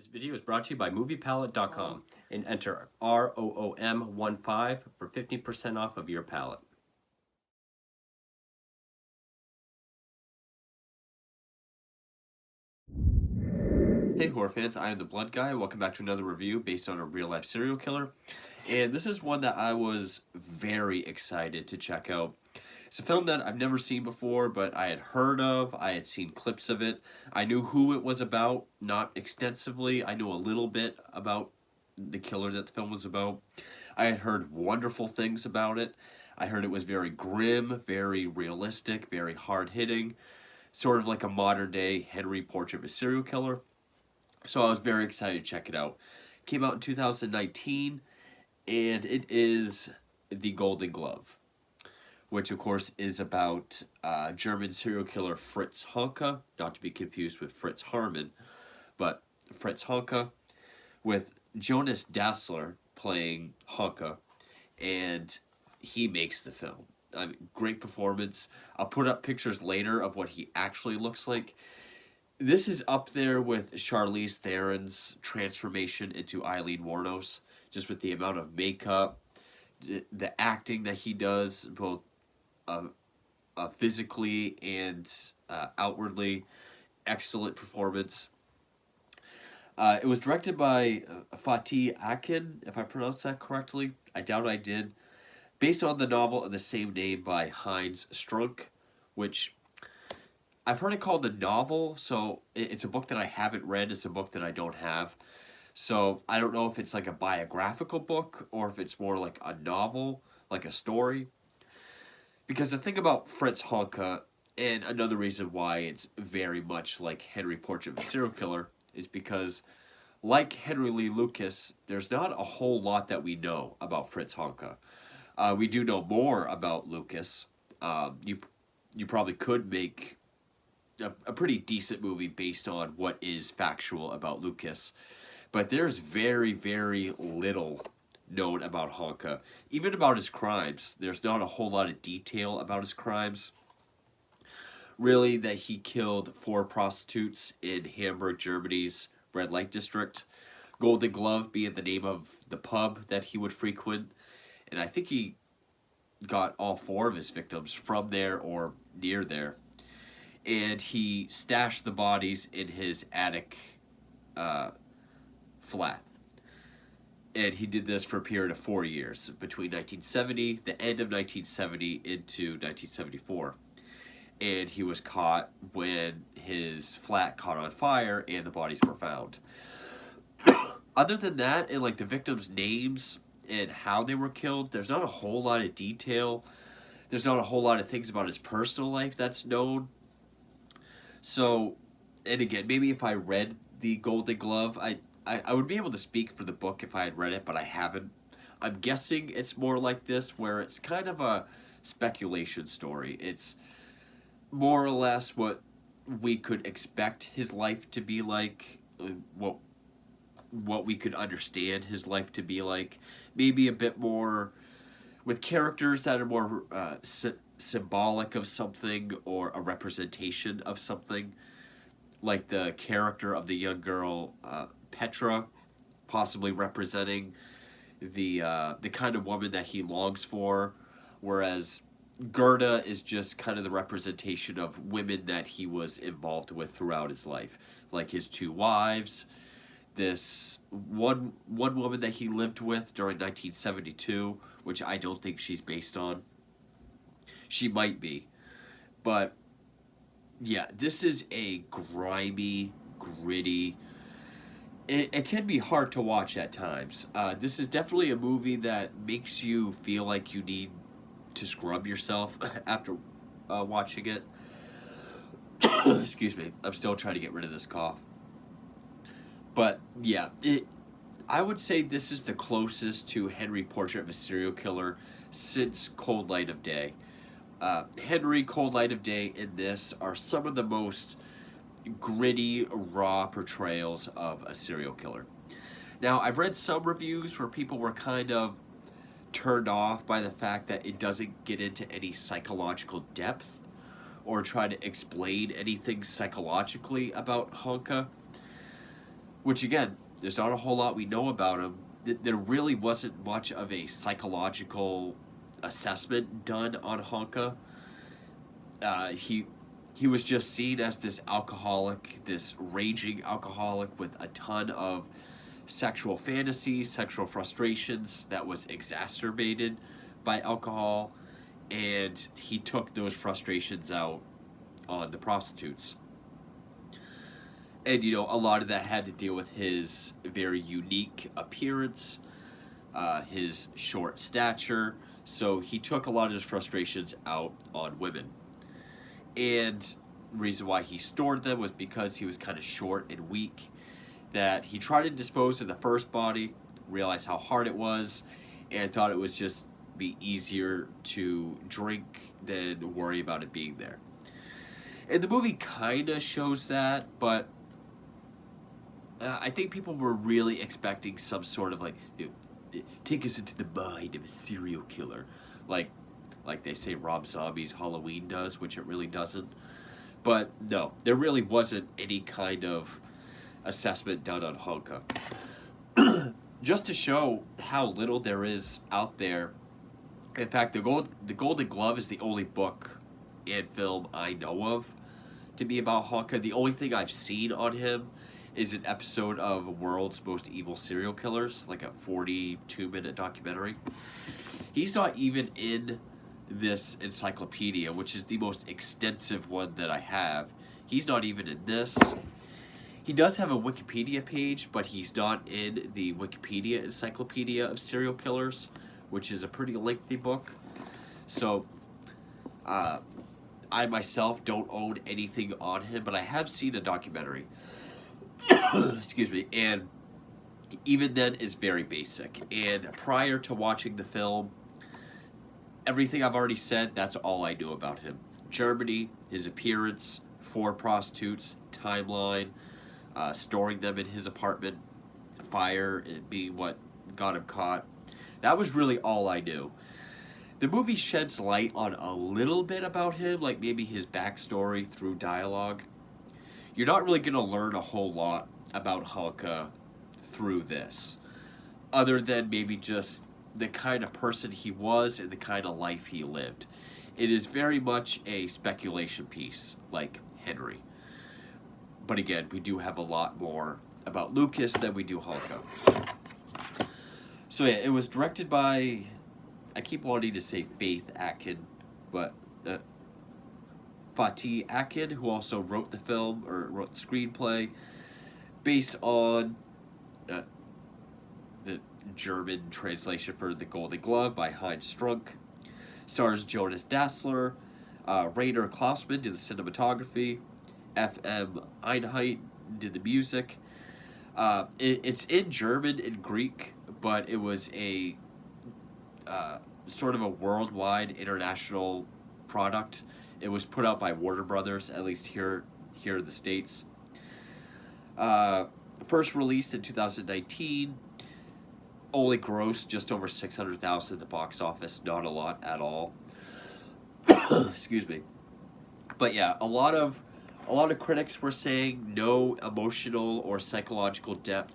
This video is brought to you by MoviePalette.com and enter ROOM15 for 15% off of your palette. Hey horror fans, I am the Blood Guy. Welcome back to another review based on a real-life serial killer. And this is one that I was very excited to check out. It's a film that I've never seen before, but I had heard of. I had seen clips of it. I knew who it was about, not extensively. I knew a little bit about the killer that the film was about. I had heard wonderful things about it. I heard it was very grim, very realistic, very hard-hitting, sort of like a modern-day Henry Portrait of a Serial Killer. So I was very excited to check it out. It came out in 2019, and it is The Golden Glove, which of course is about German serial killer Fritz Honka, not to be confused with Fritz Harman, but Fritz Honka, with Jonas Dassler playing Honka, and he makes the film. Great performance. I'll put up pictures later of what he actually looks like. This is up there with Charlize Theron's transformation into Eileen Wuornos, just with the amount of makeup, the acting that he does, both physically and outwardly. Excellent performance. It was directed by Fatih Akin, if I pronounced that correctly. I doubt I did. Based on the novel of the same name by Heinz Strunk, which I've heard it called a novel, so it's a book that I haven't read. It's a book that I don't have. So I don't know if it's like a biographical book or if it's more like a novel, like a story. Because the thing about Fritz Honka, and another reason why it's very much like Henry Portrait of a Serial Killer, is because, like Henry Lee Lucas, there's not a whole lot that we know about Fritz Honka. We do know more about Lucas. You probably could make a pretty decent movie based on what is factual about Lucas. But there's very, very little known about Honka. Even about his crimes, there's not a whole lot of detail about his crimes. Really, that he killed 4 prostitutes in Hamburg, Germany's red light district. Golden Glove being the name of the pub that he would frequent. And I think he got all 4 of his victims from there or near there. And he stashed the bodies in his attic flat. And he did this for a period of 4 years, between 1970, the end of 1970, into 1974. And he was caught when his flat caught on fire and the bodies were found. Other than that, and like the victims' names and how they were killed, there's not a whole lot of detail. There's not a whole lot of things about his personal life that's known. So, and again, maybe if I read The Golden Glove, I would be able to speak for the book if I had read it, but I haven't. I'm guessing it's more like this, where it's kind of a speculation story. It's more or less what we could expect his life to be like, what we could understand his life to be like. Maybe a bit more with characters that are more symbolic of something or a representation of something, like the character of the young girl Petra, possibly representing the kind of woman that he longs for, whereas Gerda is just kind of the representation of women that he was involved with throughout his life, like his 2 wives, this one woman that he lived with during 1972, which I don't think she's based on. She might be. But, yeah, this is a grimy, gritty... It can be hard to watch at times. This is definitely a movie that makes you feel like you need to scrub yourself after watching it. Excuse me. I'm still trying to get rid of this cough. But, yeah, I would say this is the closest to Henry Portrait of a Serial Killer since Cold Light of Day. Henry, Cold Light of Day, and this are some of the most gritty, raw portrayals of a serial killer. Now, I've read some reviews where people were kind of turned off by the fact that it doesn't get into any psychological depth or try to explain anything psychologically about Honka. which again, there's not a whole lot we know about him. There really wasn't much of a psychological assessment done on Honka. He was just seen as this alcoholic, this raging alcoholic with a ton of sexual fantasies, sexual frustrations that was exacerbated by alcohol, and he took those frustrations out on the prostitutes. And a lot of that had to deal with his very unique appearance, his short stature. So he took a lot of his frustrations out on women. And the reason why he stored them was because he was kind of short and weak. That he tried to dispose of the first body, realized how hard it was, and thought it was just be easier to drink than worry about it being there. And the movie kind of shows that, but I think people were really expecting some sort of take us into the mind of a serial killer, like they say Rob Zombie's Halloween does, which it really doesn't. But no, there really wasn't any kind of assessment done on Honka. Just to show how little there is out there. In fact, the Golden Glove is the only book and film I know of to be about Honka. The only thing I've seen on him is an episode of World's Most Evil Serial Killers, like a 42-minute documentary. He's not even in this encyclopedia, which is the most extensive one that I have. He's not even in this. He does have a Wikipedia page, but he's not in the Wikipedia Encyclopedia of Serial Killers, which is a pretty lengthy book. So, I myself don't own anything on him, but I have seen a documentary. Excuse me. And even then is very basic. And prior to watching the film, everything I've already said, that's all I knew about him. Germany, his appearance, 4 prostitutes, timeline, storing them in his apartment, fire being what got him caught. That was really all I knew. The movie sheds light on a little bit about him, like maybe his backstory through dialogue. You're not really going to learn a whole lot about Honka through this, other than maybe just the kind of person he was and the kind of life he lived. It is very much a speculation piece, like Henry. But again, we do have a lot more about Lucas than we do Honka. So yeah, it was directed by, I keep wanting to say Faith Akin, but Fatih Akin, who also wrote the film, or wrote the screenplay, based on the German translation for The Golden Glove by Heinz Strunk. Stars Jonas Dassler, Rainer Klausman did the cinematography, F.M. Einheit did the music. It's in German and Greek, but it was a sort of a worldwide international product. It was put out by Warner Brothers, at least here in the States. First released in 2019, only grossed just over $600,000 at the box office. Not a lot at all. Excuse me. But yeah, a lot of critics were saying no emotional or psychological depth,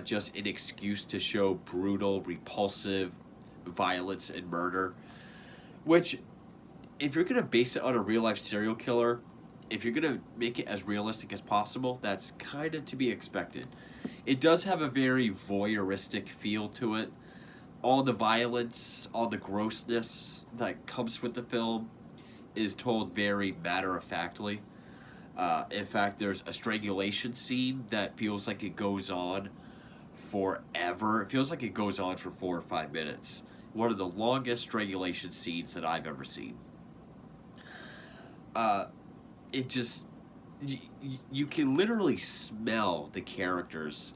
just an excuse to show brutal, repulsive violence and murder. Which, if you're gonna base it on a real life serial killer, if you're gonna make it as realistic as possible, that's kind of to be expected. It does have a very voyeuristic feel to it. All the violence, all the grossness that comes with the film is told very matter-of-factly. In fact, there's a strangulation scene that feels like it goes on forever. It feels like it goes on for 4 or 5 minutes. One of the longest strangulation scenes that I've ever seen. It just... You can literally smell the characters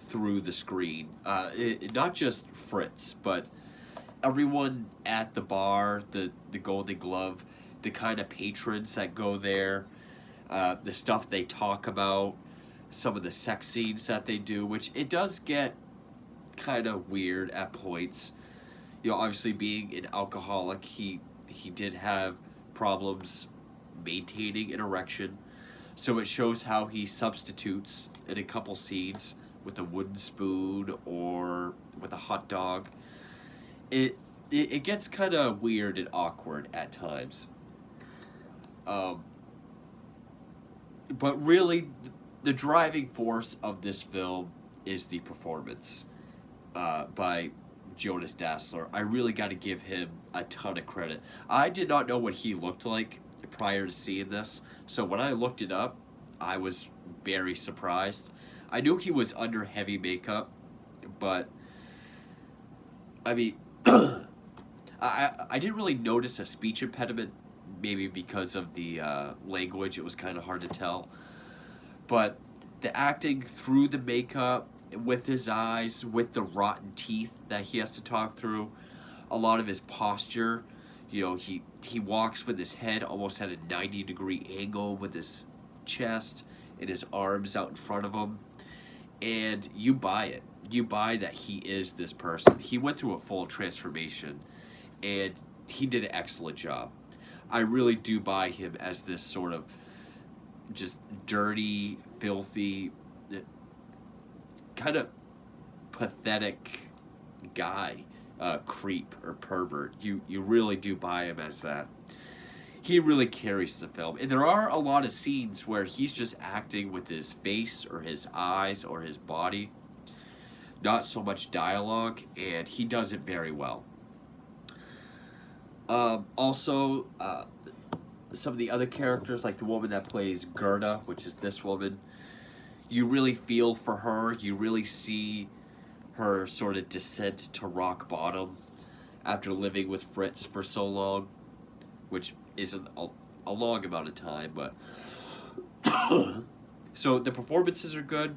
through the screen. Not just Fritz, but everyone at the bar, the Golden Glove, the kind of patrons that go there, the stuff they talk about, some of the sex scenes that they do, which it does get kind of weird at points. Obviously being an alcoholic, he did have problems maintaining an erection. So it shows how he substitutes in a couple scenes with a wooden spoon or with a hot dog. It gets kind of weird and awkward at times. Um, but really, the driving force of this film is the performance by Jonas Dassler. I really got to give him a ton of credit. I did not know what he looked like prior to seeing this, so when I looked it up, I was very surprised. I knew he was under heavy makeup, but I mean, I didn't really notice a speech impediment, maybe because of the language. It was kind of hard to tell. But the acting through the makeup, with his eyes, with the rotten teeth that he has to talk through, a lot of his posture, he walks with his head almost at a 90-degree angle with his chest and his arms out in front of him. And you buy it. You buy that he is this person. He went through a full transformation, and he did an excellent job. I really do buy him as this sort of just dirty, filthy, kind of pathetic guy, creep or pervert. You really do buy him as that. He really carries the film. And there are a lot of scenes where he's just acting with his face or his eyes or his body. Not so much dialogue, and he does it very well. Also, some of the other characters, like the woman that plays Gerda, which is this woman, you really feel for her. You really see her sort of descent to rock bottom after living with Fritz for so long, which isn't a long amount of time, but so the performances are good.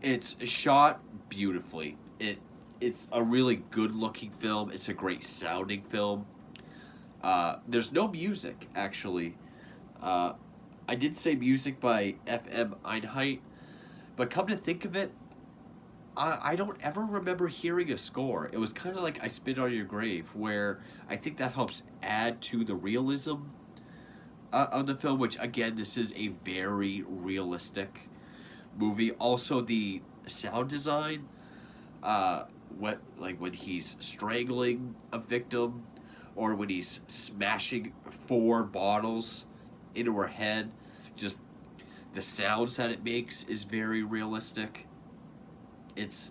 It's shot beautifully. It's a really good looking film. It's a great sounding film. There's no music, actually. I did say music by F.M. Einheit, but come to think of it, I don't ever remember hearing a score. It was kind of like I Spit on Your Grave, where I think that helps add to the realism of the film, which, again, this is a very realistic movie. Also, the sound design, when he's strangling a victim, or when he's smashing 4 bottles into her head, just the sounds that it makes is very realistic. It's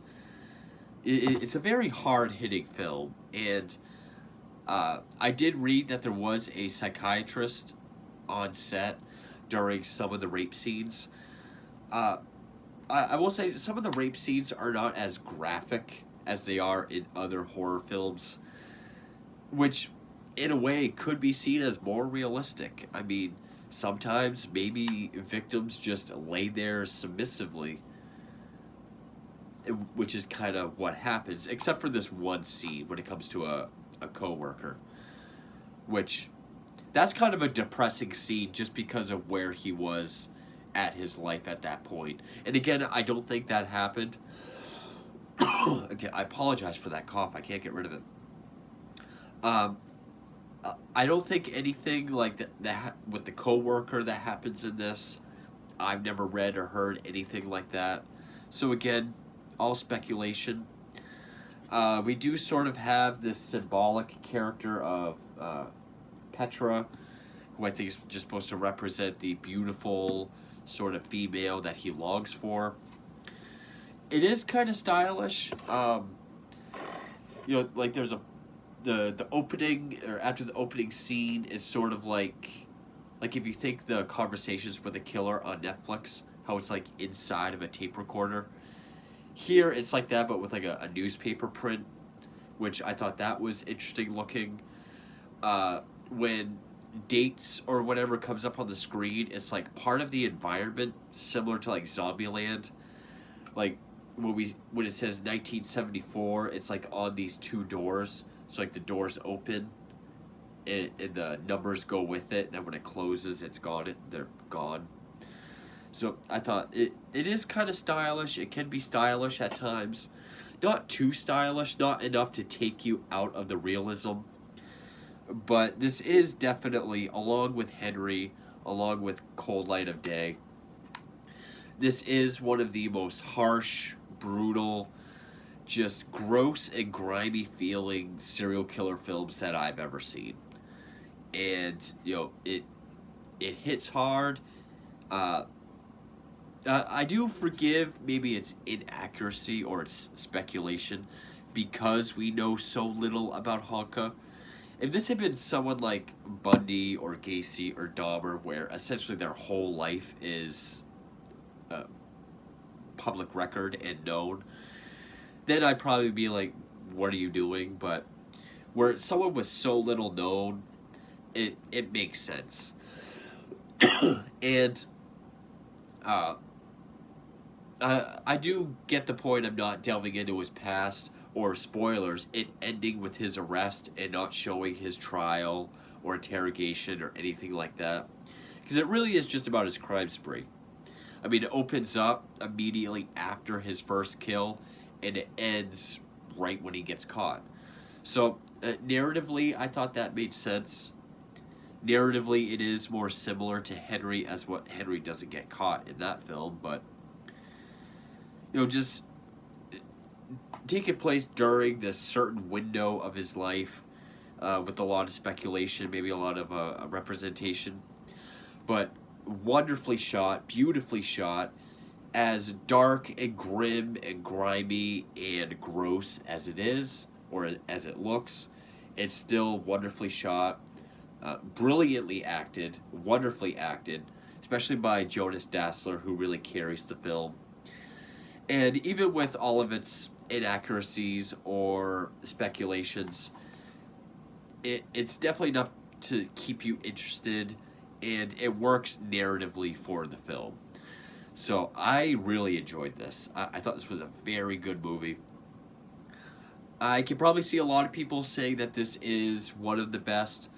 a very hard-hitting film, and I did read that there was a psychiatrist on set during some of the rape scenes. I will say some of the rape scenes are not as graphic as they are in other horror films, which, in a way, could be seen as more realistic. I mean, sometimes maybe victims just lay there submissively, which is kind of what happens, except for this one scene when it comes to a coworker, which that's kind of a depressing scene just because of where he was at his life at that point. And again, I don't think that happened. Again, I apologize for that cough. I can't get rid of it. I don't think anything like that with the coworker that happens in this. I've never read or heard anything like that. So again, all speculation. We do sort of have this symbolic character of Petra, who I think is just supposed to represent the beautiful sort of female that he longs for. It is kind of stylish. Like there's the opening, or after the opening scene, is sort of like if you think the Conversations with a Killer on Netflix, how it's like inside of a tape recorder. Here it's like that, but with like a newspaper print, which I thought that was interesting looking. When dates or whatever comes up on the screen, it's like part of the environment, similar to like Zombieland. Like when it says 1974, it's like on these 2 doors. So like the doors open, and the numbers go with it. And then when it closes, it's gone. They're gone. So I thought it is kind of stylish. It can be stylish at times. Not too stylish, not enough to take you out of the realism. But this is definitely, along with Henry, along with Cold Light of Day, this is one of the most harsh, brutal, just gross and grimy feeling serial killer films that I've ever seen. And it hits hard. Uh, I do forgive maybe its inaccuracy or its speculation because we know so little about Honka. If this had been someone like Bundy or Gacy or Dahmer, where essentially their whole life is uh, public record and known, then I'd probably be like, "What are you doing?" But where someone was so little known, it makes sense. And uh, I do get the point. I'm not delving into his past or spoilers. It ending with his arrest and not showing his trial or interrogation or anything like that, because it really is just about his crime spree. I mean, it opens up immediately after his first kill, and it ends right when he gets caught. So, narratively, I thought that made sense. Narratively, it is more similar to Henry, as what Henry doesn't get caught in that film, but just taking place during this certain window of his life, with a lot of speculation, maybe a lot of representation, but wonderfully shot, beautifully shot, as dark and grim and grimy and gross as it is, or as it looks. It's still wonderfully shot, brilliantly acted, wonderfully acted, especially by Jonas Dassler, who really carries the film. And even with all of its inaccuracies or speculations, it's definitely enough to keep you interested, and it works narratively for the film. So I really enjoyed this. I thought this was a very good movie. I can probably see a lot of people saying that this is one of the best,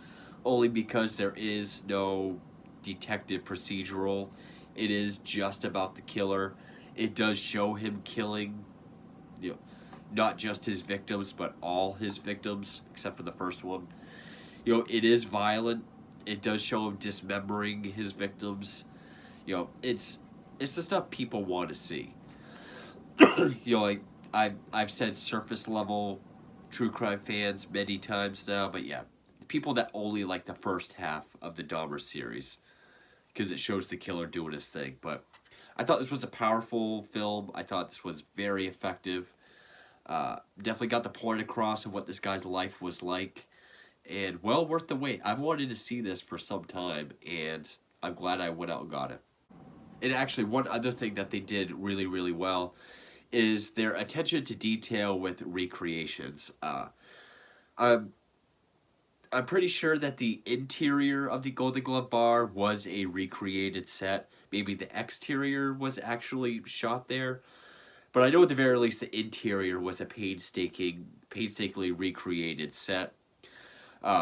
only because there is no detective procedural. It is just about the killer. It does show him killing, you know, not just his victims, but all his victims, except for the first one. It is violent. It does show him dismembering his victims. It's the stuff people want to see. Like I've said, surface level true crime fans many times now, but yeah, people that only like the first half of the Dahmer series because it shows the killer doing his thing. But I thought this was a powerful film. I thought this was very effective. Definitely got the point across of what this guy's life was like, and well worth the wait. I've wanted to see this for some time, and I'm glad I went out and got it. And actually, one other thing that they did really, really well is their attention to detail with recreations. I'm I'm pretty sure that the interior of the Golden Glove Bar was a recreated set. Maybe the exterior was actually shot there, but I know at the very least the interior was a painstakingly recreated set.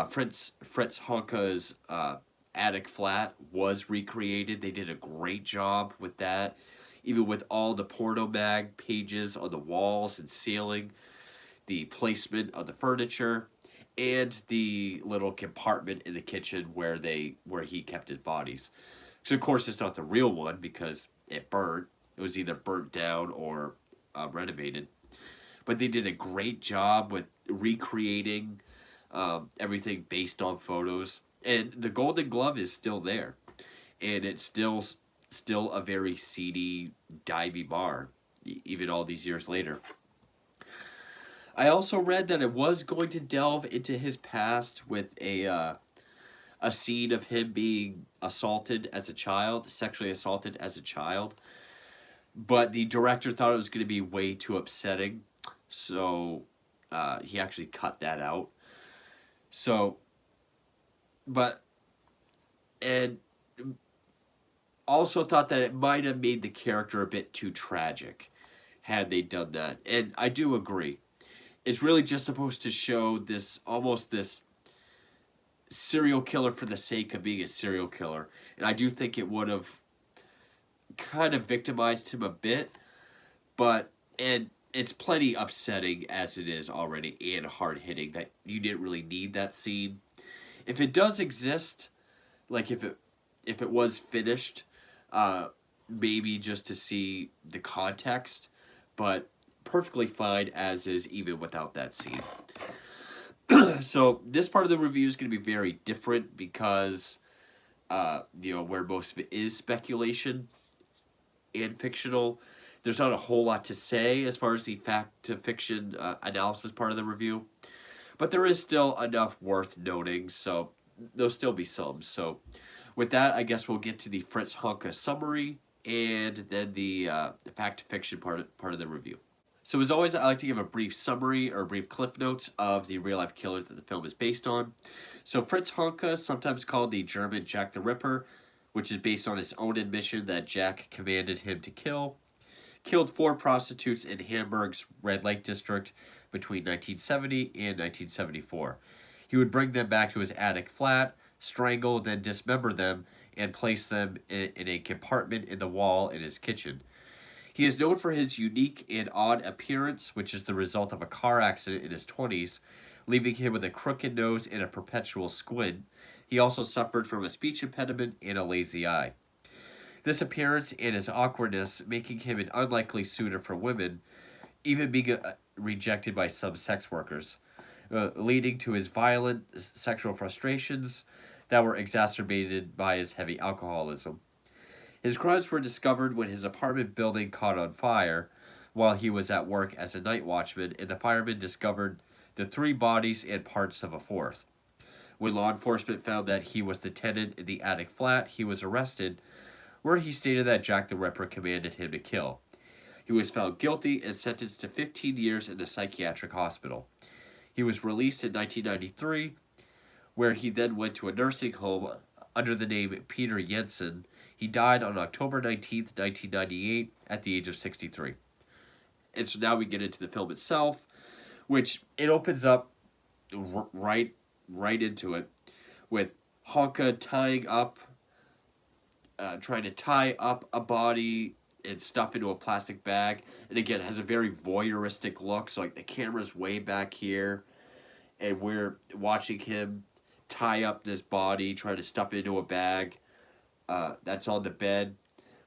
Fritz Honka's attic flat was recreated. They did a great job with that, even with all the Porno Mag pages on the walls and ceiling, the placement of the furniture, and the little compartment in the kitchen where he kept his bodies. So of course it's not the real one because it burned. It was either burnt down or renovated. But they did a great job with recreating everything based on photos. And the Golden Glove is still there, and it's still a very seedy, divey bar, even all these years later. I also read that it was going to delve into his past with a scene of him being assaulted as a child, sexually assaulted as a child. But the director thought it was going to be way too upsetting, so he actually cut that out. So, but and also thought that it might have made the character a bit too tragic had they done that. And I do agree. It's really just supposed to show this serial killer for the sake of being a serial killer. And I do think it would have kind of victimized him a bit, and it's plenty upsetting as it is already and hard hitting that you didn't really need that scene. If it does exist, like if it was finished, maybe just to see the context, but perfectly fine as is even without that scene. So this part of the review is going to be very different because where most of it is speculation and fictional, there's not a whole lot to say as far as the fact to fiction analysis part of the review, but there is still enough worth noting, so there'll still be some. So with that, I guess we'll get to the Fritz Honka summary and then the fact to fiction part of the review. So as always, I like to give a brief summary or brief cliff notes of the real-life killer that the film is based on. So Fritz Honka, sometimes called the German Jack the Ripper, which is based on his own admission that Jack commanded him to kill, killed 4 prostitutes in Hamburg's Red Lake district between 1970 and 1974. He would bring them back to his attic flat, strangle, then dismember them, and place them in a compartment in the wall in his kitchen. He is known for his unique and odd appearance, which is the result of a car accident in his 20s, leaving him with a crooked nose and a perpetual squint. He also suffered from a speech impediment and a lazy eye. This appearance and his awkwardness making him an unlikely suitor for women, even being rejected by some sex workers, leading to his violent sexual frustrations that were exacerbated by his heavy alcoholism. His crimes were discovered when his apartment building caught on fire while he was at work as a night watchman, and the firemen discovered the 3 bodies and parts of a 4th. When law enforcement found that he was the tenant in the attic flat, he was arrested, where he stated that Jack the Ripper commanded him to kill. He was found guilty and sentenced to 15 years in a psychiatric hospital. He was released in 1993, where he then went to a nursing home under the name Peter Jensen. He died on October 19th, 1998, at the age of 63. And so now we get into the film itself, which it opens up right into it with Honka trying to tie up a body and stuff into a plastic bag. And again, it has a very voyeuristic look. So like the camera's way back here, and we're watching him tie up this body, try to stuff it into a bag. That's on the bed,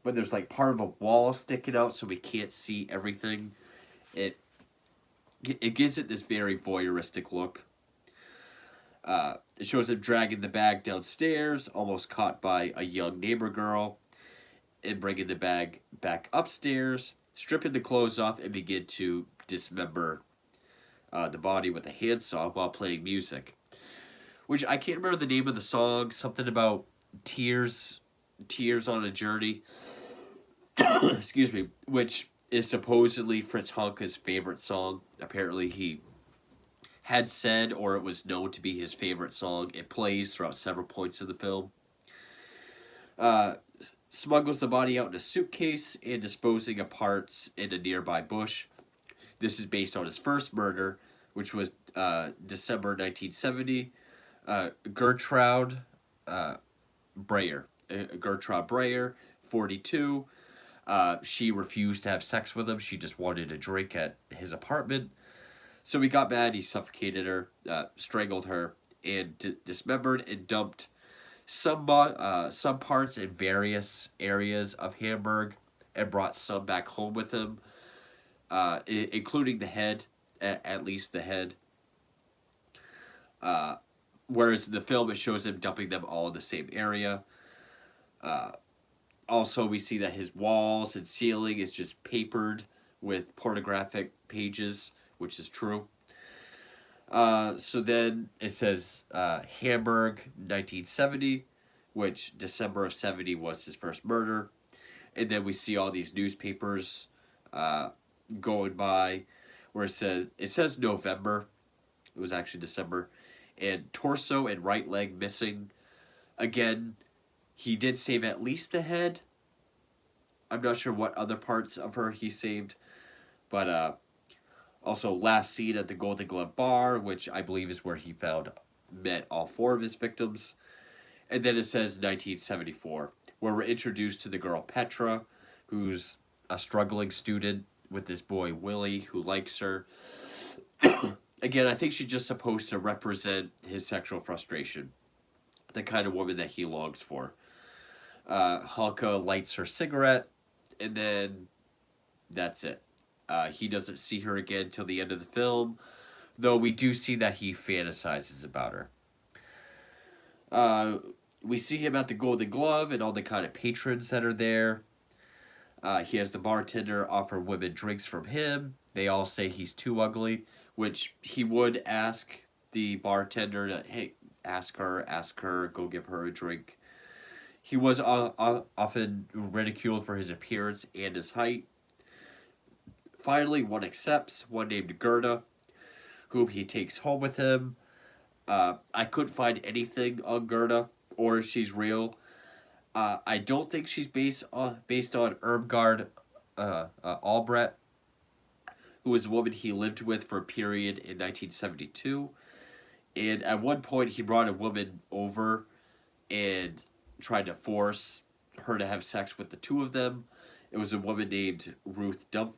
but there's like part of a wall sticking out, so we can't see everything. It gives it this very voyeuristic look. It shows him dragging the bag downstairs, almost caught by a young neighbor girl, and bringing the bag back upstairs, stripping the clothes off, and begin to dismember the body with a handsaw while playing music. Which I can't remember the name of the song. Something about Tears on a Journey. Excuse me. Which is supposedly Fritz Honka's favorite song. Apparently he had said, or it was known to be his favorite song. It plays throughout several points of the film. Smuggles the body out in a suitcase and disposing of parts in a nearby bush. This is based on his first murder, which was December 1970. Gertrude Breyer, 42. She refused to have sex with him. She just wanted a drink at his apartment. So he got mad. He suffocated her, strangled her, and dismembered and dumped some parts in various areas of Hamburg, and brought some back home with him, including the head, at least the head. Whereas in the film, it shows him dumping them all in the same area. Also, we see that his walls and ceiling is just papered with pornographic pages, which is true. So then it says Hamburg, 1970, which December of 70 was his first murder. And then we see all these newspapers going by where it says November. It was actually December. And torso and right leg missing. Again, he did save at least the head. I'm not sure what other parts of her he saved. But also last seen at the Golden Glove Bar, which I believe is where he met all 4 of his victims. And then it says 1974, where we're introduced to the girl Petra, who's a struggling student with this boy Willie, who likes her. Again, I think she's just supposed to represent his sexual frustration, the kind of woman that he longs for. Honka lights her cigarette and then that's it. He doesn't see her again till the end of the film, though we do see that he fantasizes about her. Uh, we see him at the Golden Glove and all the kind of patrons that are there. He has the bartender offer women drinks from him. They all say he's too ugly, which he would ask the bartender to, hey, ask her, go give her a drink. He was often ridiculed for his appearance and his height. Finally, one accepts, one named Gerda, whom he takes home with him. I couldn't find anything on Gerda or if she's real. I don't think she's based on Irmgard Albrecht, who was a woman he lived with for a period in 1972. And at one point, he brought a woman over and tried to force her to have sex with the two of them. It was a woman named Ruth Duffner.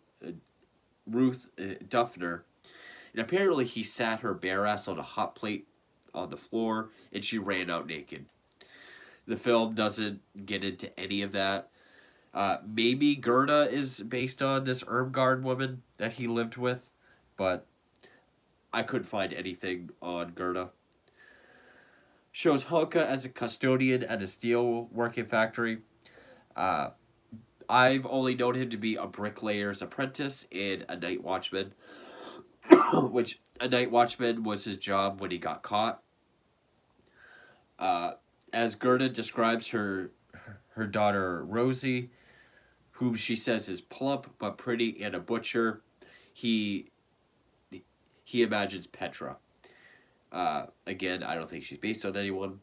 And apparently, he sat her bare ass on a hot plate on the floor, and she ran out naked. The film doesn't get into any of that. Maybe Gerda is based on this Irmgard woman that he lived with, but I couldn't find anything on Gerda. Shows Hanke as a custodian at a steel working factory. I've only known him to be a bricklayer's apprentice and a night watchman, which a night watchman was his job when he got caught. As Gerda describes her daughter Rosie, whom she says is plump but pretty and a butcher, he imagines Petra. Again, I don't think she's based on anyone.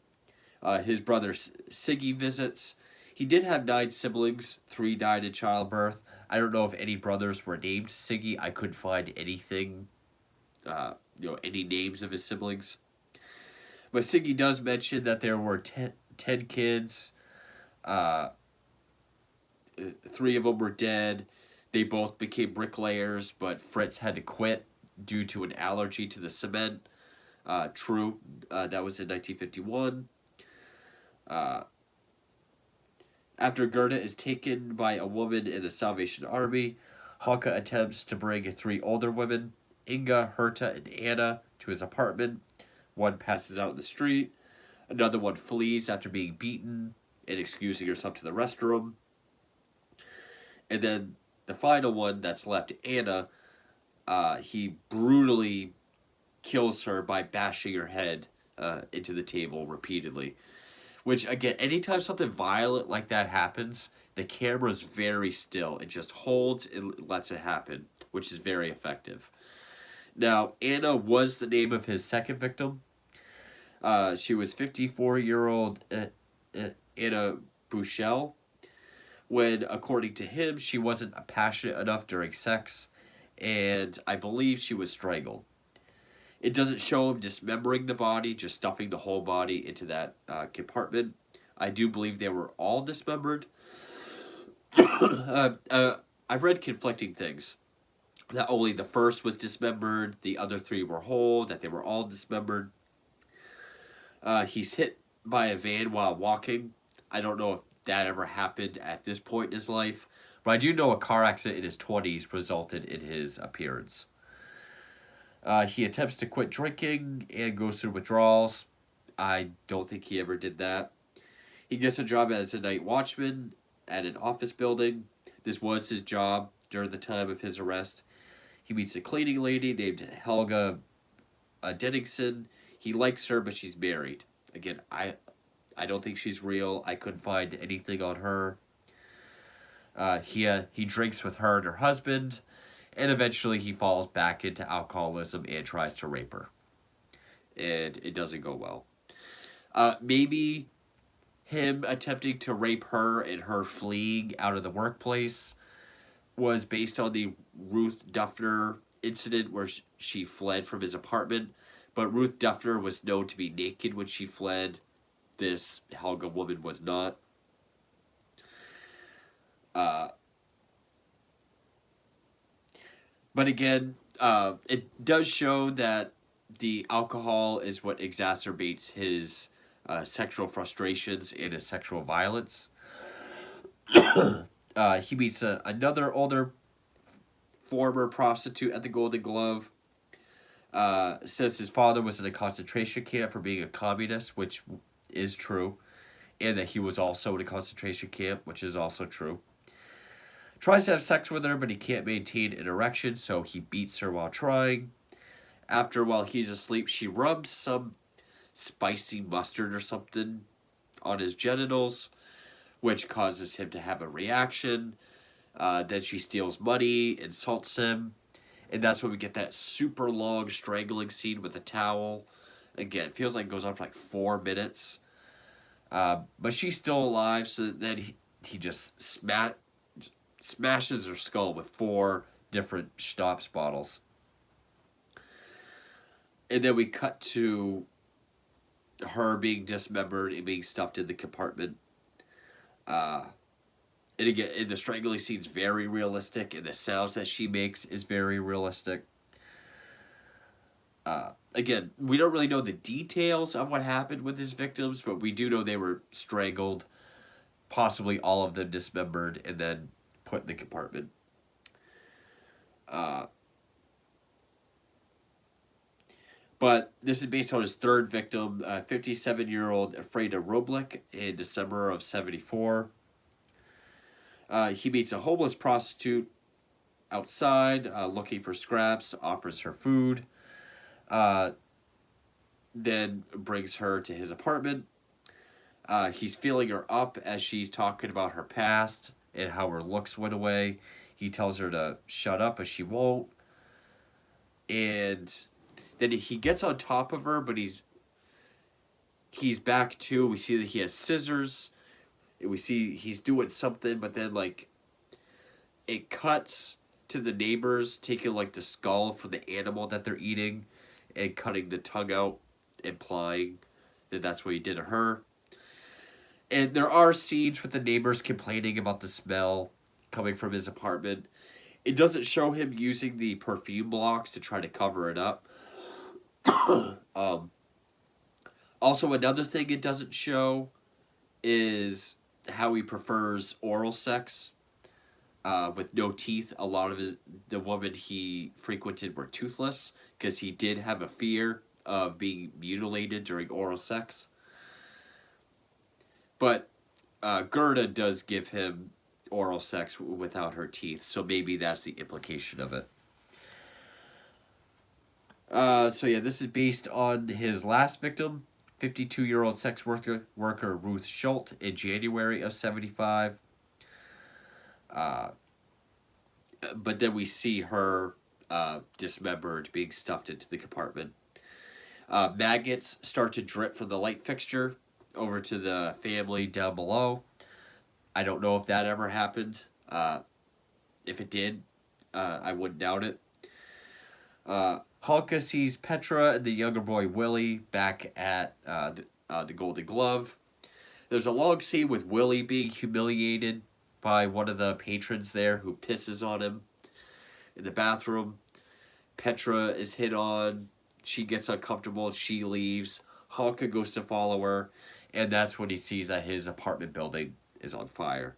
His brother Siggy visits. He did have 9 siblings. 3 died in childbirth. I don't know if any brothers were named Siggy. I couldn't find anything, any names of his siblings. But Siggy does mention that there were 10 kids. 3 of them were dead. They both became bricklayers, but Fritz had to quit due to an allergy to the cement. True. That was in 1951. After Gerda is taken by a woman in the Salvation Army, Hanke attempts to bring 3 older women, Inga, Herta, and Anna, to his apartment. One passes out in the street. Another one flees after being beaten and excusing herself to the restroom. And then the final one that's left, Anna, he brutally kills her by bashing her head into the table repeatedly. Which, again, anytime something violent like that happens, the camera's very still. It just holds and lets it happen, which is very effective. Now, Anna was the name of his second victim. She was 54-year-old Anna Buchel, when, according to him, she wasn't passionate enough during sex, and I believe she was strangled. It doesn't show him dismembering the body, just stuffing the whole body into that compartment. I do believe they were all dismembered. I've read conflicting things. That only the first was dismembered, the other 3 were whole, that they were all dismembered. He's hit by a van while walking. I don't know if that ever happened at this point in his life, but I do know a car accident in his 20s resulted in his appearance. He attempts to quit drinking and goes through withdrawals. I don't think he ever did that. He gets a job as a night watchman at an office building. This was his job during the time of his arrest. He meets a cleaning lady named Helga Denningson. He likes her, but she's married. Again, I don't think she's real. I couldn't find anything on her. He drinks with her and her husband, and eventually he falls back into alcoholism and tries to rape her. And it doesn't go well. Maybe him attempting to rape her and her fleeing out of the workplace was based on the Ruth Duffner incident where she fled from his apartment. But Ruth Duffner was known to be naked when she fled. This Helga woman was not. But again, it does show that the alcohol is what exacerbates his sexual frustrations and his sexual violence. He meets another older former prostitute at the Golden Glove. Says his father was in a concentration camp for being a communist, which is true, and that he was also in a concentration camp, which is also true. Tries to have sex with her, but he can't maintain an erection, so he beats her while trying. After, while he's asleep, she rubs some spicy mustard or something on his genitals, which causes him to have a reaction. Then she steals money, insults him, and that's when we get that super long strangling scene with a towel. Again, it feels like it goes on for like 4 minutes. But she's still alive, so then he just smashes her skull with 4 different schnapps bottles. And then we cut to her being dismembered and being stuffed in the compartment. And again, and the strangling scene's very realistic, and the sounds that she makes is very realistic. Again, we don't really know the details of what happened with his victims, but we do know they were strangled, possibly all of them dismembered, and then put in the compartment. But this is based on his third victim, 57-year-old Freda Roblick, in December of 1974. He meets a homeless prostitute outside, looking for scraps, offers her food, then brings her to his apartment. He's feeling her up as she's talking about her past and how her looks went away. He tells her to shut up, but she won't. And then he gets on top of her, but he's back too. We see that he has scissors. We see he's doing something, but then like it cuts to the neighbors taking like the skull from the animal that they're eating and cutting the tongue out, implying that that's what he did to her. And there are scenes with the neighbors complaining about the smell coming from his apartment. It doesn't show him using the perfume blocks to try to cover it up. Also, another thing it doesn't show is how he prefers oral sex with no teeth. A lot of the women he frequented were toothless because he did have a fear of being mutilated during oral sex. But Gerda does give him oral sex without her teeth, so maybe that's the implication of it. So yeah, this is based on his last victim, 52-year-old sex worker Ruth Schultz, in January of 1975. But then we see her dismembered, being stuffed into the compartment. Maggots start to drip from the light fixture over to the family down below. I don't know if that ever happened. If it did, I wouldn't doubt it. Halka sees Petra and the younger boy Willie back at the Golden Glove. There's a long scene with Willie being humiliated by one of the patrons there who pisses on him in the bathroom. Petra is hit on. She gets uncomfortable. She leaves. Halka goes to follow her, and that's when he sees that his apartment building is on fire,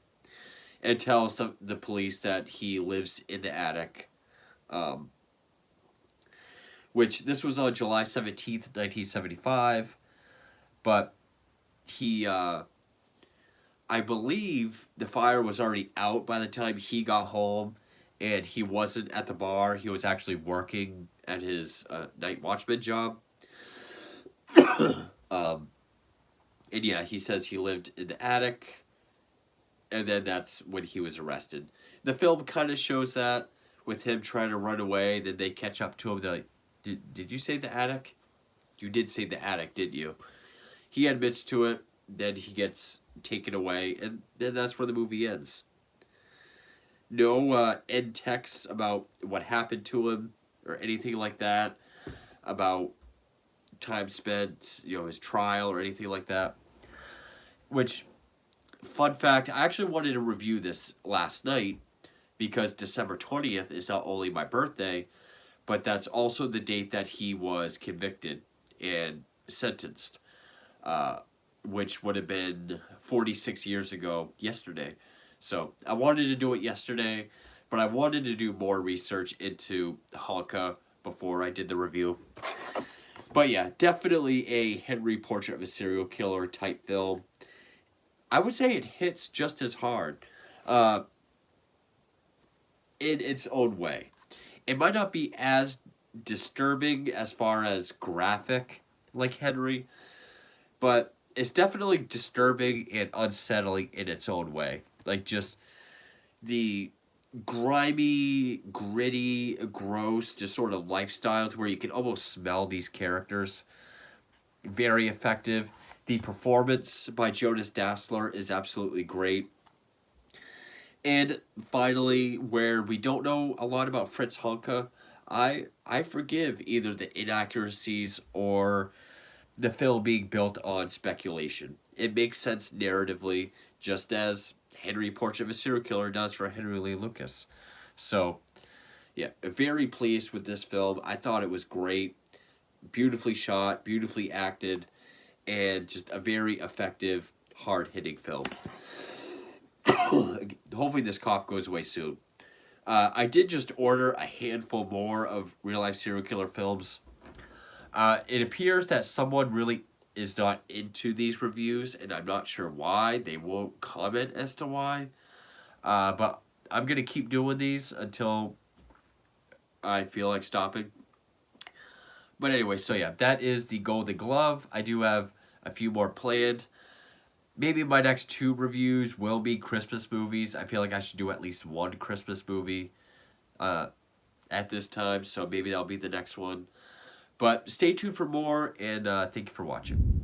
and tells the police that he lives in the attic. Which this was on July 17th, 1975, but he, I believe the fire was already out by the time he got home, and he wasn't at the bar. He was actually working at his night watchman job. And yeah, he says he lived in the attic, and then that's when he was arrested. The film kind of shows that, with him trying to run away, then they catch up to him. They're like, did you say the attic? You did say the attic, didn't you? He admits to it, then he gets taken away, and then that's where the movie ends. No end text about what happened to him, or anything like that, about time spent, his trial, or anything like that. Which, fun fact, I actually wanted to review this last night, because December 20th is not only my birthday, but that's also the date that he was convicted and sentenced, which would have been 46 years ago yesterday. So I wanted to do it yesterday, but I wanted to do more research into Halka before I did the review. But yeah, definitely a Henry Portrait of a Serial Killer type film. I would say it hits just as hard uh, in its own way. It might not be as disturbing as far as graphic like Henry, but it's definitely disturbing and unsettling in its own way. Like just the grimy, gritty, gross, just sort of lifestyle to where you can almost smell these characters. Very effective. The performance by Jonas Dassler is absolutely great. And finally, where we don't know a lot about Fritz Honka, I forgive either the inaccuracies or the film being built on speculation. It makes sense narratively, just as Henry Portrait of a Serial Killer does for Henry Lee Lucas. So, yeah, very pleased with this film. I thought it was great, beautifully shot, beautifully acted, and just a very effective, hard-hitting film. Hopefully this cough goes away soon. I did just order a handful more of real-life serial killer films. It appears that someone really is not into these reviews, and I'm not sure why. They won't comment as to why. But I'm going to keep doing these until I feel like stopping. But anyway, so yeah, that is the Golden Glove. I do have a few more planned. Maybe my next 2 reviews will be Christmas movies. I feel like I should do at least one Christmas movie at this time, so maybe that'll be the next one. But stay tuned for more, and thank you for watching.